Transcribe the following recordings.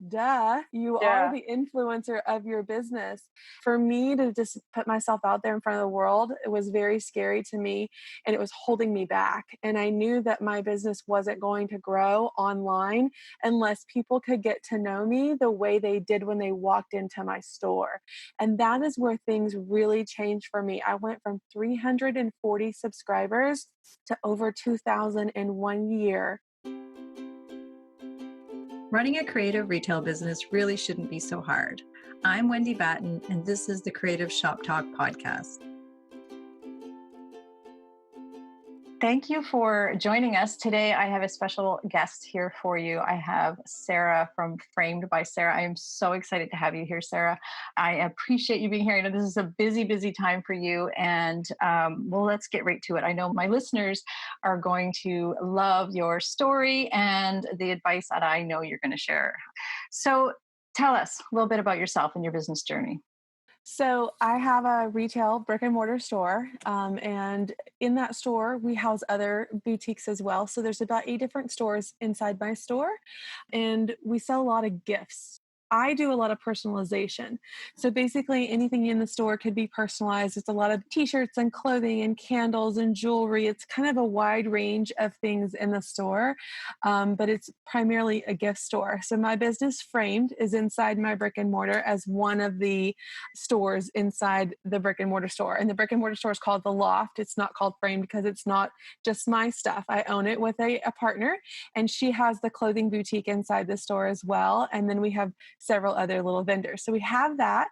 duh, you are Yeah. the influencer of your business. For me to just put myself out there in front of the world, it was very scary to me and it was holding me back. And I knew that my business wasn't going to grow online unless people could get to know me the way they did when they walked into my store. And that is where things really changed for me. I went from 340 subscribers to over 2,000 in 1 year. Running a creative retail business really shouldn't be so hard. I'm Wendy Batten, and this is the Creative Shop Talk podcast. Thank you for joining us today. I have a special guest here for you. I have Sarah from Framed by Sarah. I am so excited to have you here, Sarah. I appreciate you being here. I know this is a busy, busy time for you. And well, let's get right to it. I know my listeners are going to love your story and the advice that I know you're going to share. So tell us a little bit about yourself and your business journey. So I have a retail brick and mortar store, and in that store we house other boutiques as well. So there's about 8 different stores inside my store, and we sell a lot of gifts. I do a lot of personalization. So basically, anything in the store could be personalized. It's a lot of t-shirts and clothing and candles and jewelry. It's kind of a wide range of things in the store, but it's primarily a gift store. So my business Framed is inside my brick and mortar as one of the stores inside the brick and mortar store. And the brick and mortar store is called The Loft. It's not called Framed because it's not just my stuff. I own it with a partner, and she has the clothing boutique inside the store as well. And then we have several other little vendors. So we have that.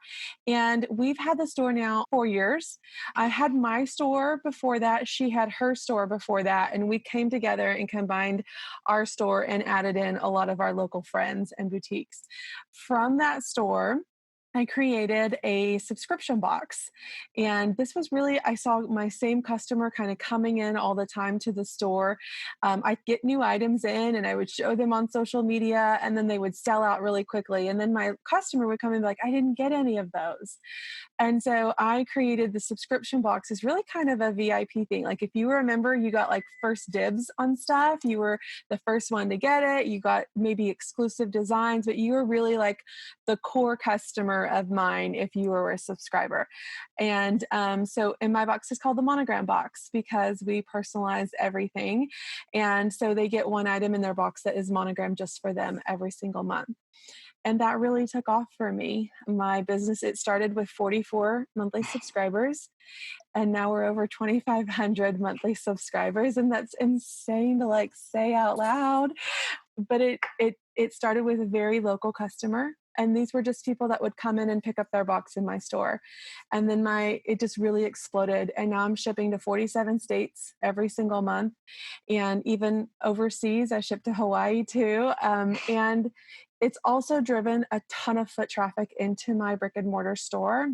And we've had the store now 4 years. I had my store before that. She had her store before that. And we came together and combined our store and added in a lot of our local friends and boutiques. From that store, I created a subscription box. And this was really, I saw my same customer kind of coming in all the time to the store. I'd get new items in and I would show them on social media, and then they would sell out really quickly. And then my customer would come in and be like, I didn't get any of those. And so I created the subscription box as really kind of a VIP thing. Like if you remember, you got like first dibs on stuff. You were the first one to get it. You got maybe exclusive designs, but you were really like the core customer of mine if you were a subscriber. And and my box is called the monogrammed box because we personalize everything. And so they get one item in their box that is monogrammed just for them every single month. And that really took off for me. My business, it started with 44 monthly subscribers, and now we're over 2,500 monthly subscribers. And that's insane to like say out loud. But it started with a very local customer. And these were just people that would come in and pick up their box in my store. And then it just really exploded. And now I'm shipping to 47 states every single month. And even overseas, I ship to Hawaii too. And it's also driven a ton of foot traffic into my brick and mortar store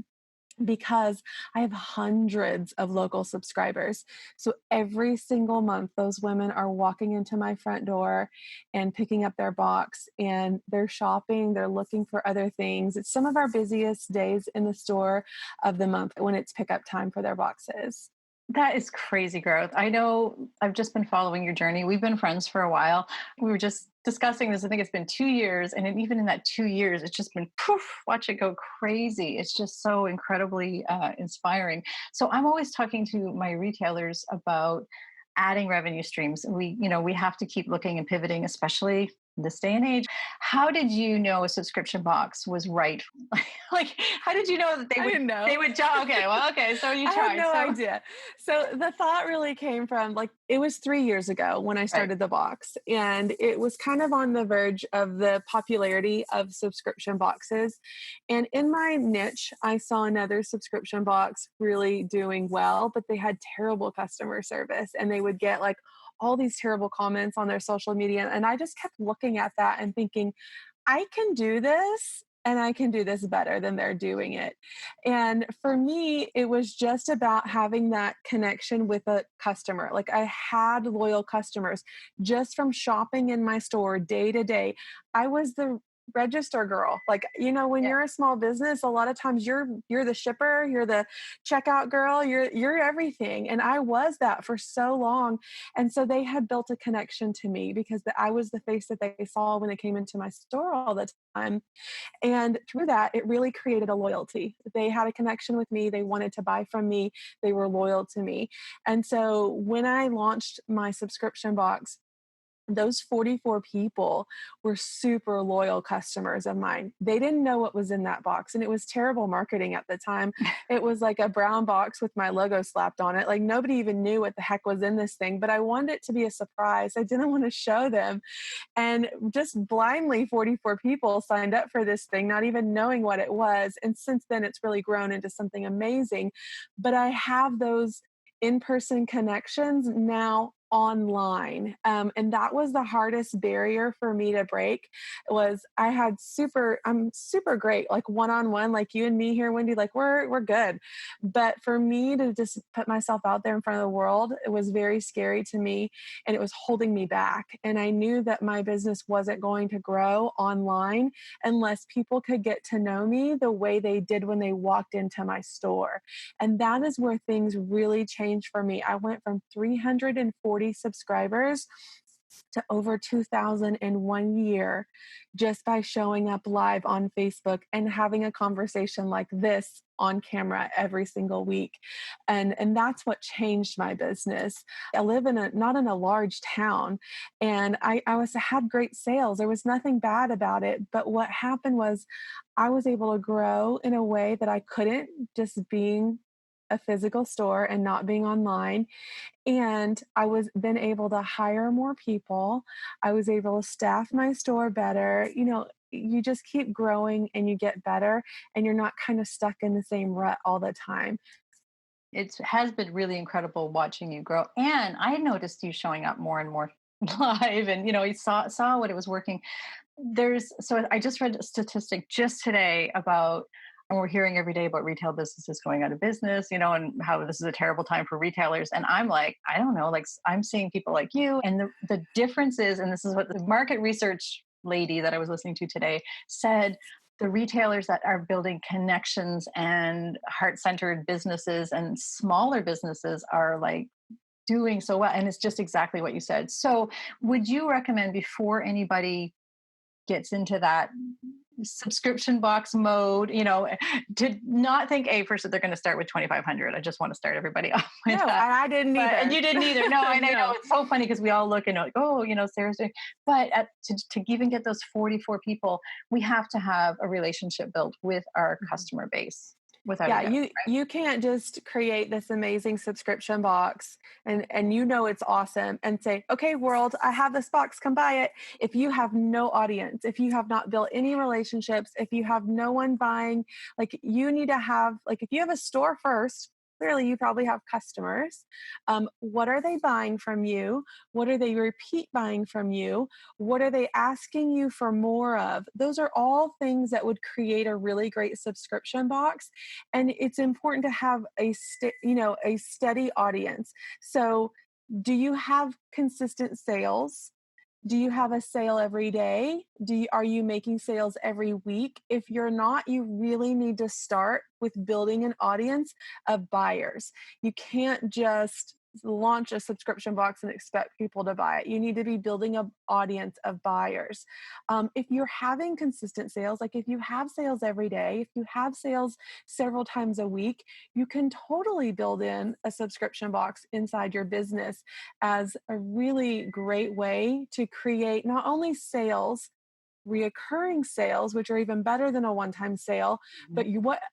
because I have hundreds of local subscribers. So every single month, those women are walking into my front door and picking up their box, and they're shopping, they're looking for other things. It's some of our busiest days in the store of the month when it's pickup time for their boxes. That is crazy growth. I know I've just been following your journey. We've been friends for a while. We were just discussing this. I think it's been 2 years. And even in that 2 years, it's just been poof, watch it go crazy. It's just so incredibly inspiring. So I'm always talking to my retailers about adding revenue streams. We have to keep looking and pivoting, especially in this day and age. How did you know a subscription box was right? Like, how did you know that I didn't know. they would jump? Okay, well, okay, so you I had tried. no So idea. So the thought really came from like, it was 3 years ago when I right. started the box, and it was kind of on the verge of the popularity of subscription boxes. And in my niche, I saw another subscription box really doing well, but they had terrible customer service and they would get like all these terrible comments on their social media. And I just kept looking at that and thinking, I can do this and I can do this better than they're doing it. And for me, it was just about having that connection with a customer. Like I had loyal customers just from shopping in my store day to day. I was the register girl. Like, when Yeah. you're a small business, a lot of times you're the shipper, you're the checkout girl, you're everything. And I was that for so long. And so they had built a connection to me because I was the face that they saw when they came into my store all the time. And through that, it really created a loyalty. They had a connection with me. They wanted to buy from me. They were loyal to me. And so when I launched my subscription box, those 44 people were super loyal customers of mine. They didn't know what was in that box, and it was terrible marketing at the time. It was like a brown box with my logo slapped on it. Like nobody even knew what the heck was in this thing, but I wanted it to be a surprise. I didn't want to show them. And just blindly, 44 people signed up for this thing, not even knowing what it was. And since then, it's really grown into something amazing. But I have those in-person connections now online, and that was the hardest barrier for me to break. Was I'm super great, like one-on-one, like you and me here, Wendy, like we're good. But for me to just put myself out there in front of the world, it was very scary to me, and it was holding me back. And I knew that my business wasn't going to grow online unless people could get to know me the way they did when they walked into my store. And that is where things really changed for me. I went from 340 subscribers to over 2,000 in 1 year just by showing up live on Facebook and having a conversation like this on camera every single week. And that's what changed my business. I live not in a large town, and had great sales. There was nothing bad about it. But what happened was I was able to grow in a way that I couldn't just being a physical store and not being online. And I was then able to hire more people. I was able to staff my store better. You just keep growing and you get better, and you're not kind of stuck in the same rut all the time. It has been really incredible watching you grow. And I noticed you showing up more and more live, and you saw what it was working. So I just read a statistic just today about, and we're hearing every day about retail businesses going out of business, and how this is a terrible time for retailers. And I'm like, I don't know, like I'm seeing people like you, and the difference is, and this is what the market research lady that I was listening to today said, the retailers that are building connections and heart-centered businesses and smaller businesses are like doing so well. And it's just exactly what you said. So would you recommend, before anybody gets into that subscription box mode, to not think, first that they're going to start with 2,500. I just want to start everybody off with No, that. I didn't But, either. and you didn't either. No, and I know No. it's so funny because we all look and like, oh, Sarah's doing, but to even get those 44 people, we have to have a relationship built with our customer base. Without a Yeah, doubt, right? you can't just create this amazing subscription box and it's awesome and say, "Okay, world, I have this box, come buy it." If you have no audience, if you have not built any relationships, if you have no one buying, like you need to have, like if you have a store first, clearly you probably have customers. What are they buying from you? What are they repeat buying from you? What are they asking you for more of? Those are all things that would create a really great subscription box. And it's important to have a steady audience. So do you have consistent sales? Do you have a sale every day? Are you making sales every week? If you're not, you really need to start with building an audience of buyers. You can't just launch a subscription box and expect people to buy it. You need to be building an audience of buyers. If you're having consistent sales, like if you have sales every day, if you have sales several times a week, you can totally build in a subscription box inside your business as a really great way to create not only sales, reoccurring sales, which are even better than a one-time sale, but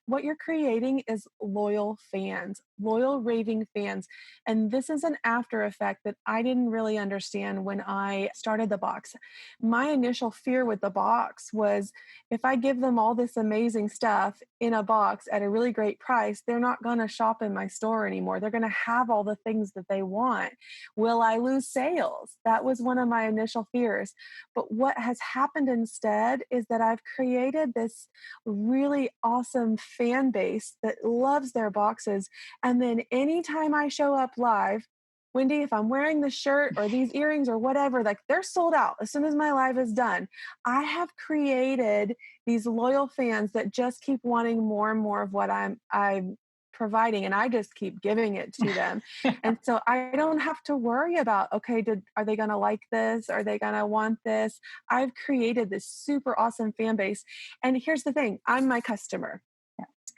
what you're creating is loyal fans, loyal raving fans. And this is an after effect that I didn't really understand when I started the box. My initial fear with the box was, if I give them all this amazing stuff in a box at a really great price, they're not going to shop in my store anymore. They're going to have all the things that they want. Will I lose sales? That was one of my initial fears. But what has happened instead is that I've created this really awesome fan base that loves their boxes. And then anytime I show up live, Wendy, if I'm wearing this shirt or these earrings or whatever, like they're sold out as soon as my live is done. I have created these loyal fans that just keep wanting more and more of what I'm providing, and I just keep giving it to them. And so I don't have to worry about, okay, are they going to like this? Are they going to want this? I've created this super awesome fan base. And here's the thing, I'm my customer.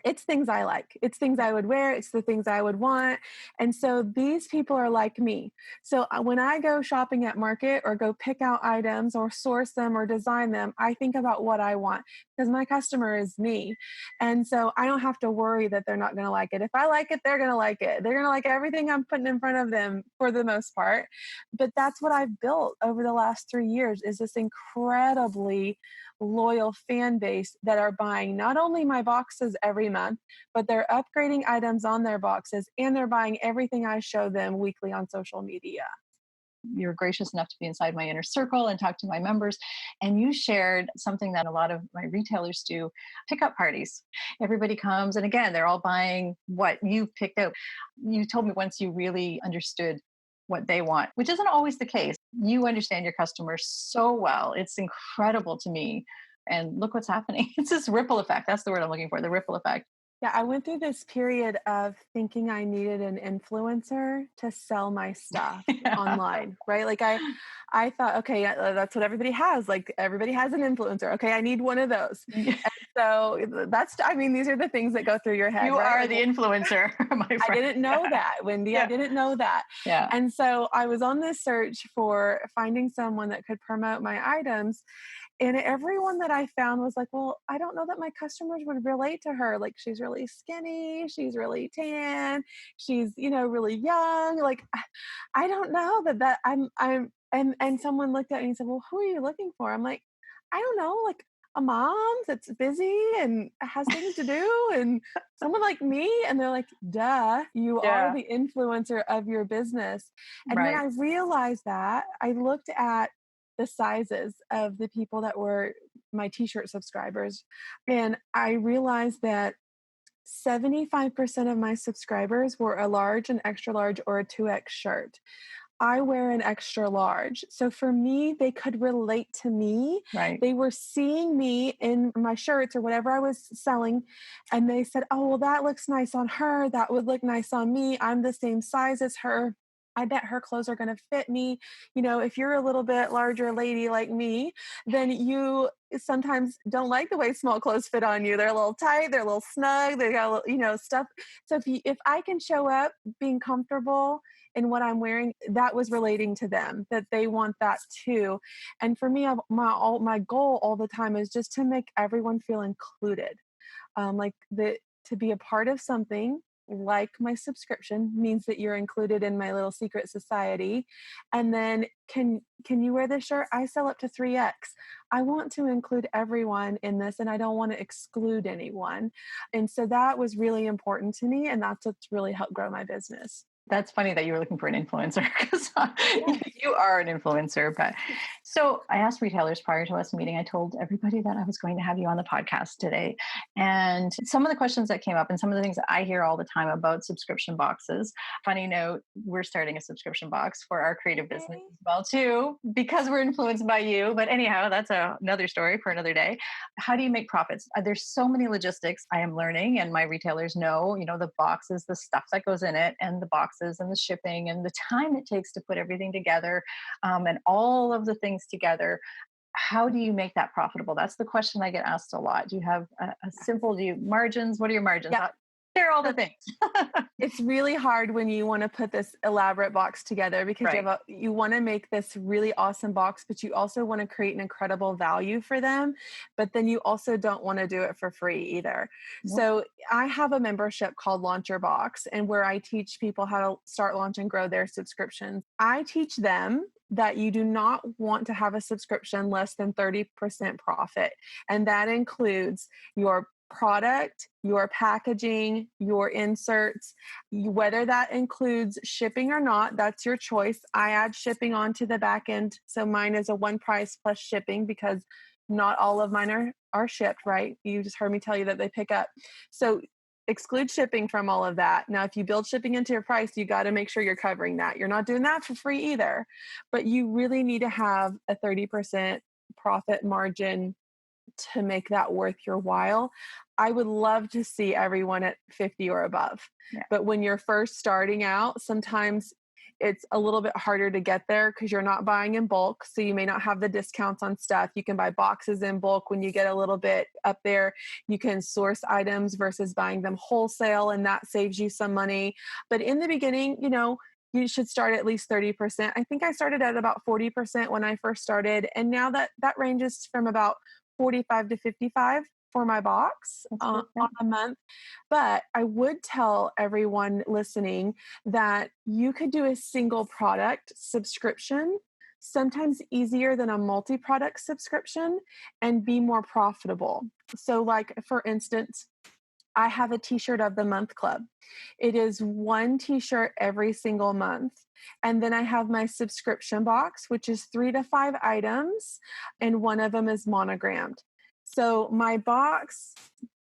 It's things I like. It's things I would wear. It's the things I would want. And so these people are like me. So when I go shopping at market or go pick out items or source them or design them, I think about what I want because my customer is me. And so I don't have to worry that they're not going to like it. If I like it, they're going to like it. They're going to like everything I'm putting in front of them for the most part. But that's what I've built over the last 3 years is this incredibly loyal fan base that are buying not only my boxes every month, but they're upgrading items on their boxes and they're buying everything I show them weekly on social media. You're gracious enough to be inside my inner circle and talk to my members. And you shared something that a lot of my retailers do, pickup parties. Everybody comes, and again, they're all buying what you've picked out. You told me once you really understood what they want, which isn't always the case. You understand your customers so well. It's incredible to me. And look what's happening. It's this ripple effect. That's the word I'm looking for, the ripple effect. Yeah, I went through this period of thinking I needed an influencer to sell my stuff online, right? Like I thought, okay, yeah, that's what everybody has. Like everybody has an influencer. Okay, I need one of those. And so these are the things that go through your head. You right? are Like, the influencer, my friend. I didn't know that, Wendy. Yeah. I didn't know that. Yeah. And so I was on this search for finding someone that could promote my items. And everyone that I found was like, well, I don't know that my customers would relate to her. Like she's really skinny, she's really tan, she's, really young. Like, I don't know that and someone looked at me and said, well, who are you looking for? I'm like, I don't know, like a mom that's busy and has things to do and someone like me. And they're like, duh, you are the influencer of your business. And when I realized that, I looked at the sizes of the people that were my t-shirt subscribers. And I realized that 75% of my subscribers were a large, an extra large, or a 2X shirt. I wear an extra large. So for me, they could relate to me. Right. They were seeing me in my shirts or whatever I was selling. And they said, oh, well, that looks nice on her. That would look nice on me. I'm the same size as her. I bet her clothes are going to fit me. If you're a little bit larger lady like me, then you sometimes don't like the way small clothes fit on you. They're a little tight, they're a little snug, they got a little, stuff. So if I can show up being comfortable in what I'm wearing, that was relating to them, that they want that too. And for me, my goal all the time is just to make everyone feel included. To be a part of something like my subscription means that you're included in my little secret society. And then can you wear this shirt? I sell up to 3X. I want to include everyone in this and I don't want to exclude anyone. And so that was really important to me. And that's what's really helped grow my business. That's funny that you were looking for an influencer because you are an influencer. But so I asked retailers prior to us meeting, I told everybody that I was going to have you on the podcast today. And some of the questions that came up and some of the things that I hear all the time about subscription boxes. Funny note, we're starting a subscription box for our creative business as well too, because we're influenced by you. But anyhow, that's another story for another day. How do you make profits? There's so many logistics I am learning and my retailers know, the boxes, the stuff that goes in it and the boxes and the shipping and the time it takes to put everything together and all of the things together. How do you make that profitable? That's the question I get asked a lot. Do you have margins? What are your margins? Yeah. They're all the things. It's really hard when you want to put this elaborate box together because you want to make this really awesome box, but you also want to create an incredible value for them. But then you also don't want to do it for free either. Nope. So I have a membership called Launch Your Box, and where I teach people how to start, launch, and grow their subscriptions. I teach them that you do not want to have a subscription less than 30% profit. And that includes your product, your packaging, your inserts, whether that includes shipping or not, that's your choice. I add shipping onto the back end. So mine is a one price plus shipping because not all of mine are shipped, right? You just heard me tell you that they pick up. So exclude shipping from all of that. Now, if you build shipping into your price, you got to make sure you're covering that. You're not doing that for free either, but you really need to have a 30% profit margin to make that worth your while. I would love to see everyone at 50 or above. Yeah. But when you're first starting out, sometimes it's a little bit harder to get there because you're not buying in bulk. So you may not have the discounts on stuff. You can buy boxes in bulk. When you get a little bit up there, you can source items versus buying them wholesale, and that saves you some money. But in the beginning, you should start at least 30%. I think I started at about 40% when I first started. And now that ranges from about 45 to 55 for my box on a month. But I would tell everyone listening that you could do a single product subscription, sometimes easier than a multi-product subscription, and be more profitable. So like, for instance, I have a t-shirt of the month club. It is one t-shirt every single month. And then I have my subscription box, which is 3 to 5 items. And one of them is monogrammed. So my box,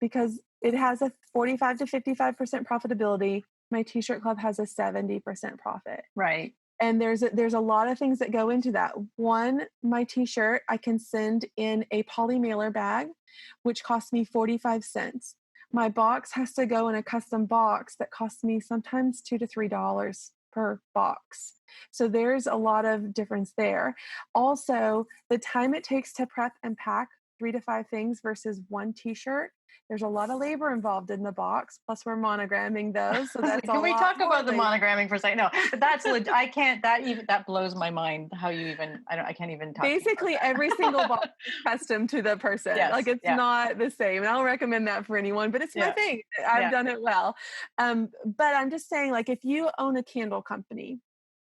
because it has a 45 to 55% profitability, my t-shirt club has a 70% profit. Right. And there's a lot of things that go into that. One, my t-shirt, I can send in a poly mailer bag, which costs me 45 cents. My box has to go in a custom box that costs me sometimes $2 to $3 per box. So there's a lot of difference there. Also, the time it takes to prep and pack 3 to 5 things versus one t-shirt, there's a lot of labor involved in the box. Plus, we're monogramming those, so that's Can we talk about the labor. monogramming for a second? No, but that's I can't. That blows my mind. How you even? I can't even talk. Basically, every single box is custom to the person. Yes, like it's not the same, and I'll recommend that for anyone. But it's my thing. I've done it well. But I'm just saying, like, if you own a candle company,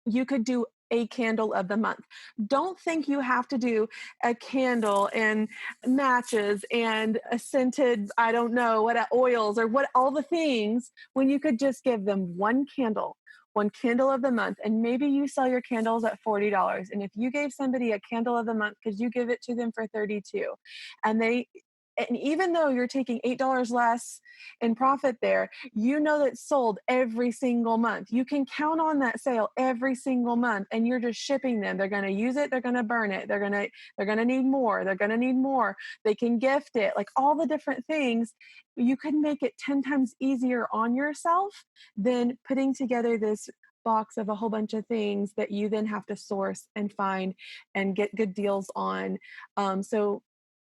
you could do a candle of the month. Don't think you have to do a candle and matches and a scented, I don't know, what oils or what all the things, when you could just give them one candle of the month. And maybe you sell your candles at $40. And if you gave somebody a candle of the month, because you give it to them for $32, and even though you're taking $8 less in profit there, that's sold every single month. You can count on that sale every single month, and you're just shipping them. They're going to use it. They're going to burn it. They're going to need more. They're going to need more. They can gift it, like all the different things. You could make it 10 times easier on yourself than putting together this box of a whole bunch of things that you then have to source and find and get good deals on. So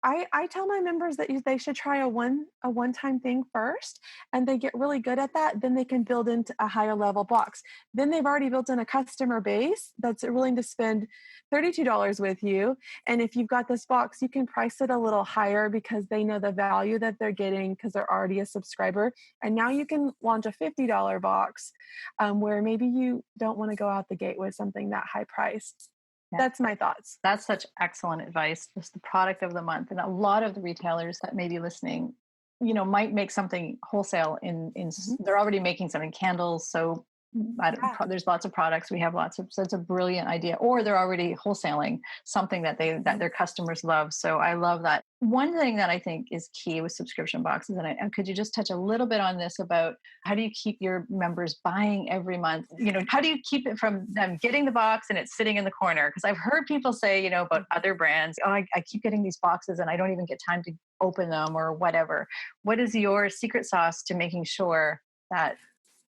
I tell my members that they should try a one-time thing first, and they get really good at that. Then they can build into a higher level box. Then they've already built in a customer base that's willing to spend $32 with you. And if you've got this box, you can price it a little higher because they know the value that they're getting because they're already a subscriber. And now you can launch a $50 box where maybe you don't want to go out the gate with something that high priced. Yeah. That's my thoughts. That's such excellent advice. Just the product of the month. And a lot of the retailers that may be listening, might make something wholesale they're already making something, candles. So there's lots of products. We have so it's a brilliant idea. Or they're already wholesaling something that their customers love. So I love that. One thing that I think is key with subscription boxes, and could you just touch a little bit on this about how do you keep your members buying every month? How do you keep it from them getting the box and it's sitting in the corner? Because I've heard people say, about other brands, I keep getting these boxes and I don't even get time to open them or whatever. What is your secret sauce to making sure that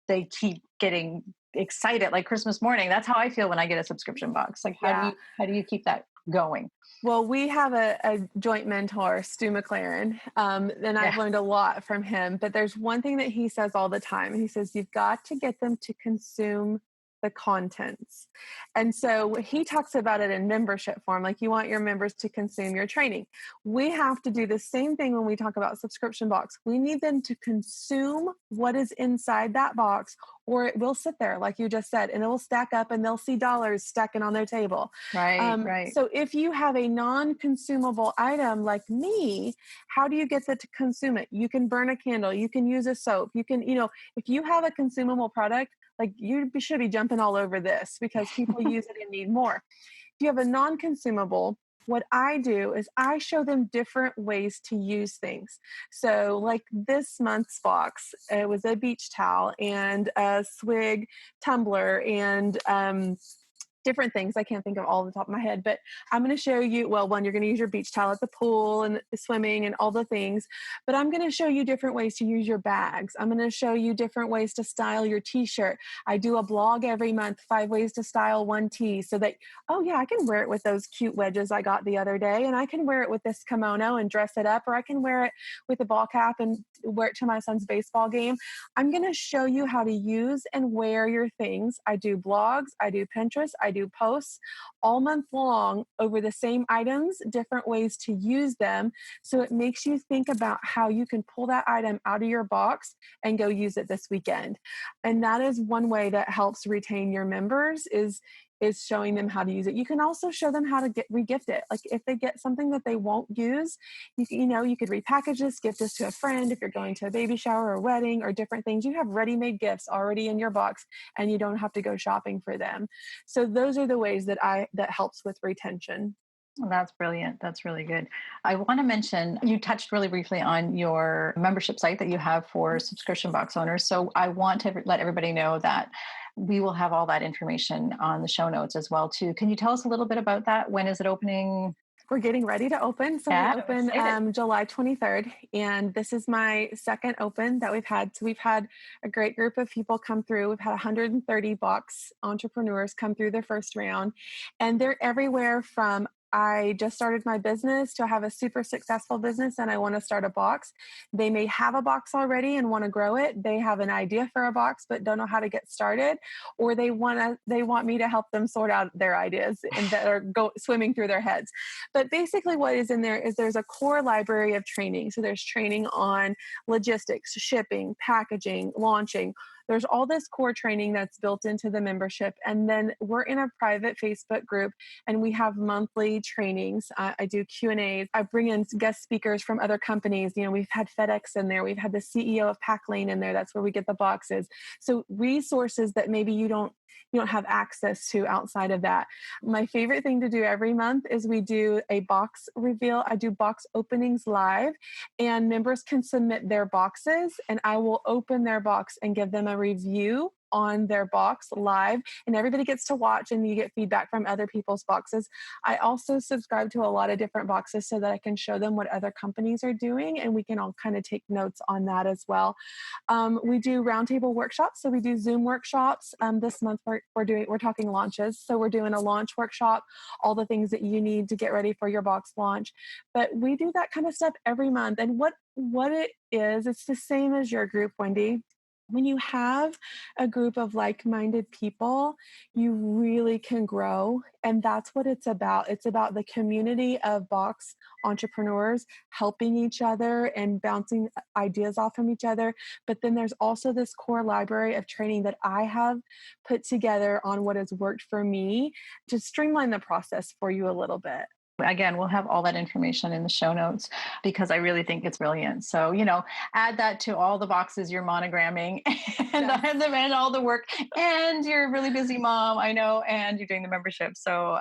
they keep getting excited like Christmas morning? That's how I feel when I get a subscription box. Like, how do you keep that going? Well, we have a joint mentor, Stu McLaren, and I've learned a lot from him. But there's one thing that he says all the time. He says, you've got to get them to consume the contents. And so he talks about it in membership form, like you want your members to consume your training. We have to do the same thing when we talk about subscription box. We need them to consume what is inside that box, or it will sit there, like you just said, and it will stack up and they'll see dollars stacking on their table. Right. So if you have a non-consumable item like me, how do you get them to consume it? You can burn a candle. You can use a soap. You can, if you have a consumable product, like you should be jumping all over this because people use it and need more. If you have a non-consumable, what I do is I show them different ways to use things. So, like this month's box, it was a beach towel and a swig tumbler and different things. I can't think of all the top of my head, but I'm going to show you, well, one, you're going to use your beach towel at the pool and swimming and all the things, but I'm going to show you different ways to use your bags. I'm going to show you different ways to style your t-shirt. I do a blog every month, 5 ways to style one tee, so that, oh yeah, I can wear it with those cute wedges I got the other day, and I can wear it with this kimono and dress it up, or I can wear it with a ball cap and wear it to my son's baseball game. I'm going to show you how to use and wear your things. I do blogs, I do Pinterest, I do posts all month long over the same items, different ways to use them. So it makes you think about how you can pull that item out of your box and go use it this weekend. And that is one way that helps retain your members is showing them how to use it. You can also show them how to regift it. Like if they get something that they won't use, you could repackage this, gift this to a friend. If you're going to a baby shower or wedding or different things, you have ready-made gifts already in your box and you don't have to go shopping for them. So those are the ways that helps with retention. Well, that's brilliant. That's really good. I want to mention, you touched really briefly on your membership site that you have for subscription box owners. So I want to let everybody know that we will have all that information on the show notes as well too. Can you tell us a little bit about that? When is it opening? We're getting ready to open. So Yeah, we I'm open excited. July 23rd. And this is my second open that we've had. So we've had a great group of people come through. We've had 130 box entrepreneurs come through the first round. And they're everywhere from I just started my business to have a super successful business and I want to start a box. They may have a box already and want to grow it. They have an idea for a box but don't know how to get started, or they want me to help them sort out their ideas and that are go swimming through their heads. But basically what is in there is there's a core library of training. So there's training on logistics, shipping, packaging, launching. There's all this core training that's built into the membership. And then we're in a private Facebook group and we have monthly trainings. I do Q&As. I bring in guest speakers from other companies. We've had FedEx in there. We've had the CEO of Packlane in there. That's where we get the boxes. So resources that maybe you don't have access to outside of that. My favorite thing to do every month is we do a box reveal. I do box openings live and members can submit their boxes and I will open their box and give them a review on their box live, and everybody gets to watch and you get feedback from other people's boxes. I also subscribe to a lot of different boxes so that I can show them what other companies are doing and we can all kind of take notes on that as well. We do roundtable workshops. So we do Zoom workshops. This month we're talking launches. So we're doing a launch workshop, all the things that you need to get ready for your box launch. But we do that kind of stuff every month. And what it is, it's the same as your group, Wendy. When you have a group of like-minded people, you really can grow. And that's what it's about. It's about the community of box entrepreneurs helping each other and bouncing ideas off from each other. But then there's also this core library of training that I have put together on what has worked for me to streamline the process for you a little bit. Again, we'll have all that information in the show notes because I really think it's brilliant. So, add that to all the boxes you're monogramming and, Yes. and all the work. And you're a really busy mom, I know, and you're doing the membership. So,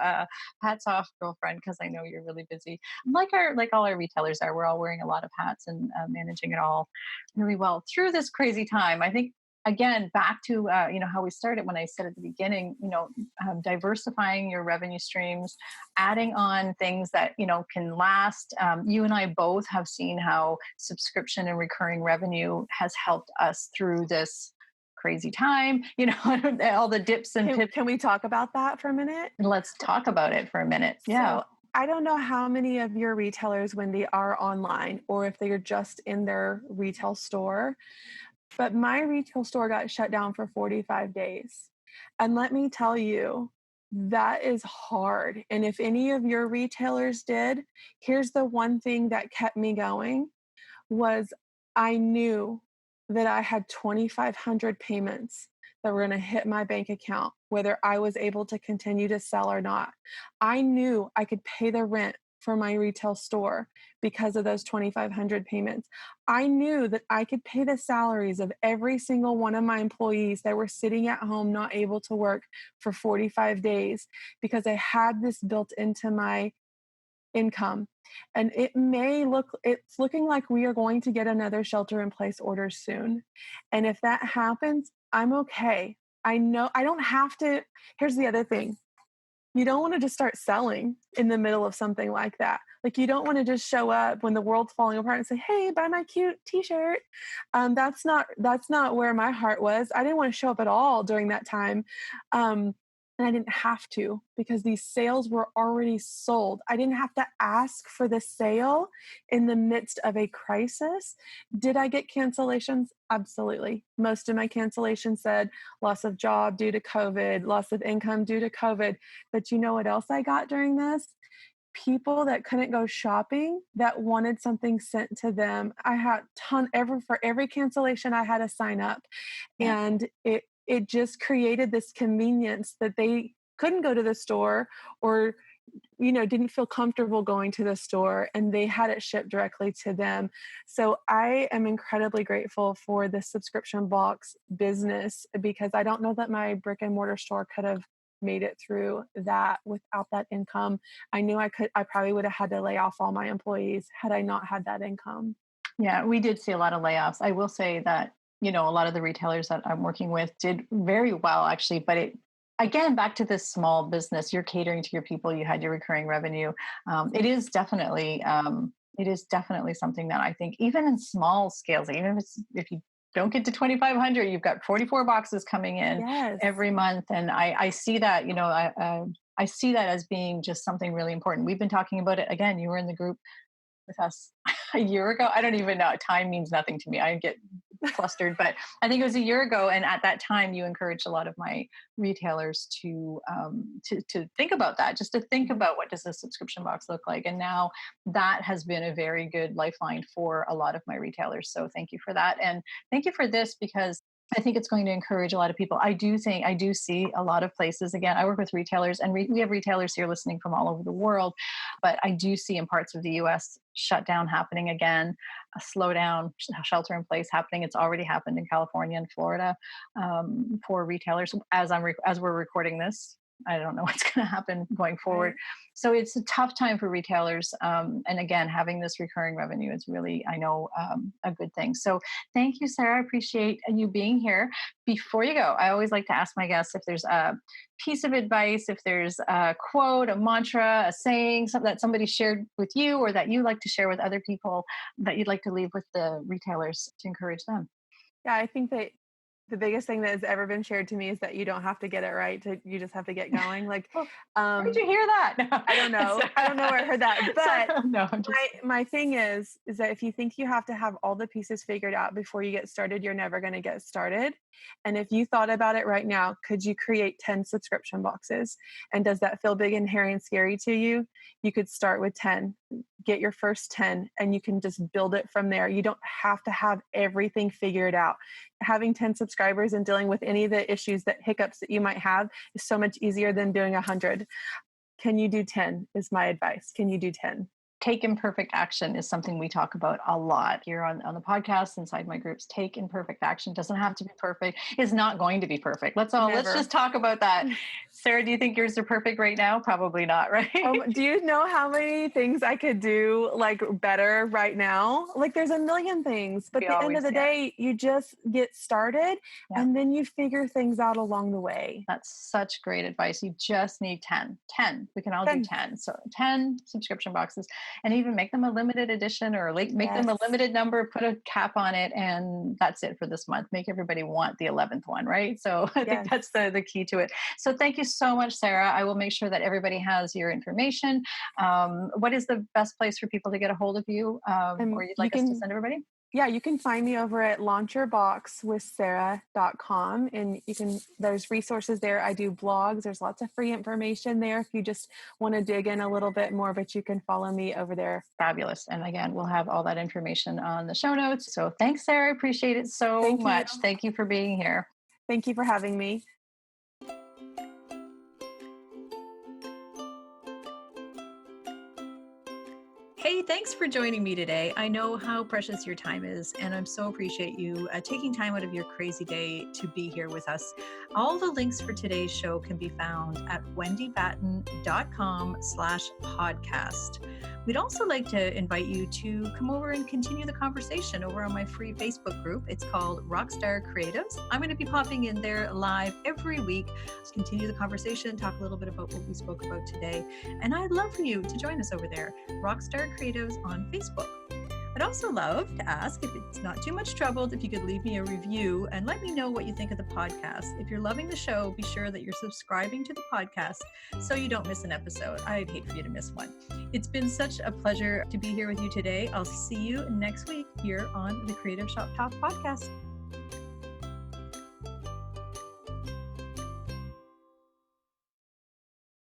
hats off, girlfriend, because I know you're really busy. Like all our retailers are, we're all wearing a lot of hats and managing it all really well through this crazy time. I think again, back to how we started when I said at the beginning, diversifying your revenue streams, adding on things that can last. You and I both have seen how subscription and recurring revenue has helped us through this crazy time. All the dips and pivots. Can we talk about that for a minute? Let's talk about it for a minute. Yeah. So I don't know how many of your retailers, Wendy, are online or if they're just in their retail store. But my retail store got shut down for 45 days. And let me tell you, that is hard. And if any of your retailers did, here's the one thing that kept me going was I knew that I had 2,500 payments that were going to hit my bank account, whether I was able to continue to sell or not. I knew I could pay the rent for my retail store because of those 2,500 payments. I knew that I could pay the salaries of every single one of my employees that were sitting at home not able to work for 45 days because I had this built into my income. And it's looking like we are going to get another shelter in place order soon. And if that happens, I'm okay. I know I don't have to. Here's the other thing. You don't want to just start selling in the middle of something like that. Like, you don't want to just show up when the world's falling apart and say, "Hey, buy my cute T-shirt." That's not where my heart was. I didn't want to show up at all during that time, and I didn't have to because these sales were already sold. I didn't have to ask for the sale in the midst of a crisis. Did I get cancellations? Absolutely. Most of my cancellations said loss of job due to COVID, loss of income due to COVID. But you know what else I got during this? People that couldn't go shopping that wanted something sent to them. I had for every cancellation I had to sign up. Yeah. And it just created this convenience that they couldn't go to the store, or didn't feel comfortable going to the store, and they had it shipped directly to them. So I am incredibly grateful for the subscription box business, because I don't know that my brick and mortar store could have made it through that without that income. I knew I probably would have had to lay off all my employees had I not had that income. Yeah, we did see a lot of layoffs. I will say that, a lot of the retailers that I'm working with did very well, actually. But again, back to this small business, you're catering to your people, you had your recurring revenue. It is definitely something that I think, even in small scales, even if you don't get to 2,500, you've got 44 boxes coming in Yes. every month. And I see that, I see that as being just something really important. We've been talking about it. Again, you were in the group with us a year ago. I don't even know. Time means nothing to me. I get flustered, but I think it was a year ago. And at that time, you encouraged a lot of my retailers to think about that, just to think about what does a subscription box look like. And now that has been a very good lifeline for a lot of my retailers. So thank you for that. And thank you for this, because I think it's going to encourage a lot of people. I do see a lot of places. Again, I work with retailers, and we have retailers here listening from all over the world. But I do see in parts of the US shutdown happening again, a slowdown, shelter in place happening. It's already happened in California and Florida for retailers. As we're recording this, I don't know what's going to happen going forward. Right. So it's a tough time for retailers. And again, having this recurring revenue is really, I know, a good thing. So thank you, Sarah. I appreciate you being here. Before you go, I always like to ask my guests if there's a piece of advice, if there's a quote, a mantra, a saying, something that somebody shared with you or that you like to share with other people that you'd like to leave with the retailers to encourage them. Yeah, I think that the biggest thing that has ever been shared to me is that you don't have to get it right. You just have to get going. Like, Where did you hear that? No. I don't know. I don't know where I heard that. But no, my thing is that if you think you have to have all the pieces figured out before you get started, you're never going to get started. And if you thought about it right now, could you create 10 subscription boxes? And does that feel big and hairy and scary to you? You could start with 10, get your first 10, and you can just build it from there. You don't have to have everything figured out. Having 10 subscribers and dealing with any of the hiccups that you might have is so much easier than doing 100. Can you do 10 is my advice. Can you do 10? Take imperfect action is something we talk about a lot here on the podcast, inside my groups. Take imperfect action. Doesn't have to be perfect. It's not going to be perfect. Let's just talk about that. Sarah, do you think yours are perfect right now? Probably not, right? Do you know how many things I could do like better right now? Like, there's a million things, but at the end of the day, you just get started and then you figure things out along the way. That's such great advice. You just need 10. We can all do 10. So 10 subscription boxes. And even make them a limited edition, or make them a limited number, put a cap on it, and that's it for this month. Make everybody want the 11th one, right? So I think that's the key to it. So thank you so much, Sarah. I will make sure that everybody has your information. What is the best place for people to get a hold of you, or you'd like us to send everybody? Yeah, you can find me over at launchyourboxwithsarah.com, and there's resources there. I do blogs. There's lots of free information there if you just want to dig in a little bit more, but you can follow me over there. Fabulous. And again, we'll have all that information on the show notes. So thanks, Sarah. I appreciate it so much. Thank you for being here. Thank you for having me. Hey thanks for joining me today. I know how precious your time is, and I'm so appreciate you taking time out of your crazy day to be here with us. All the links for today's show can be found at wendybatten.com/podcast. We'd also like to invite you to come over and continue the conversation over on my free Facebook group. It's called Rockstar Creatives. I'm going to be popping in there live every week to continue the conversation, talk a little bit about what we spoke about today. And I'd love for you to join us over there, Rockstar Creatives on Facebook. I'd also love to ask, if it's not too much trouble, if you could leave me a review and let me know what you think of the podcast. If you're loving the show, be sure that you're subscribing to the podcast so you don't miss an episode. I'd hate for you to miss one. It's been such a pleasure to be here with you today. I'll see you next week here on the Creative Shop Talk podcast.